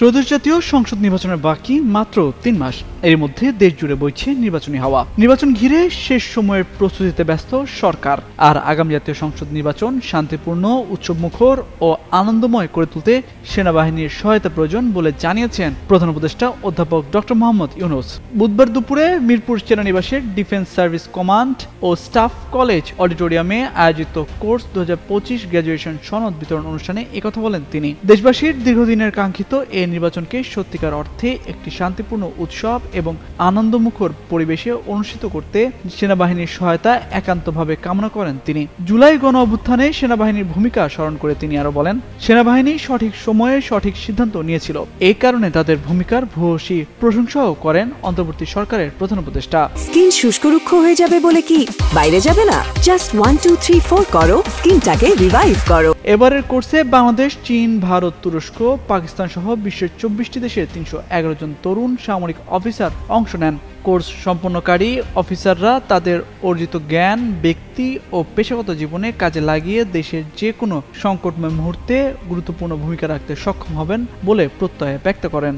ত্রয়োদশ জাতীয় সংসদ নির্বাচনের বাকি মাত্র ৩ মাস। এর মধ্যে দেশ জুড়ে বইছে নির্বাচনী হাওয়া। নির্বাচন ঘিরে শেষ সময়ের প্রস্তুতিতে ব্যস্ত সরকার। আর আগামী জাতীয় সংসদ নির্বাচন শান্তিপূর্ণ, উৎসবমুখর ও আনন্দময় করে তুলতে সেনাবাহিনীর সহায়তা প্রয়োজন বলে জানিয়েছেন প্রধান উপদেষ্টা অধ্যাপক ডক্টর মোহাম্মদ ইউনূস। বুধবার দুপুরে মিরপুর সেনানিবাসের ডিফেন্স সার্ভিস কমান্ড ও স্টাফ কলেজ অডিটোরিয়ামে আয়োজিত কোর্স 2025 গ্র্যাজুয়েশন সনদ বিতরণ অনুষ্ঠানে একথা বলেন তিনি। দেশবাসীর দীর্ঘদিনের কাঙ্ক্ষিত এই নির্বাচনকে সত্যিকার অর্থে একটি শান্তিপূর্ণ উৎসব এবং আনন্দমুখর পরিবেশে অনুষ্ঠিত করতে সেনাবাহিনীর সহায়তা একান্তভাবে কামনা করেন তিনি। জুলাই গণ অভ্যুত্থানে সেনাবাহিনীর ভূমিকা স্মরণ করে তিনি আরো বলেন, সেনাবাহিনী সঠিক সময়ে সঠিক সিদ্ধান্ত নিয়েছিল। এই কারণে তাদের ভূমিকার ভূয়সী প্রশংসাও করেন অন্তর্বর্তী সরকারের প্রধান উপদেষ্টা। স্কিন শুষ্ক রুক্ষ হয়ে যাবে বলে কি বাইরে যাবে না? জাস্ট 1 2 3 4 করো, স্কিনটাকে রিভাইভ করো। এবারের কোর্সে বাংলাদেশ, চীন, ভারত, তুরস্ক, পাকিস্তান সহ বিশ্বের 24টি দেশের 311 জন তরুণ সামরিক অফিসার অংশ নেন। কোর্স সম্পন্নকারী অফিসাররা তাদের অর্জিত জ্ঞান ব্যক্তি ও পেশাগত জীবনে কাজে লাগিয়ে দেশের যে কোনো সংকটময় মুহূর্তে গুরুত্বপূর্ণ ভূমিকা রাখতে সক্ষম হবেন বলে প্রত্যয় ব্যক্ত করেন।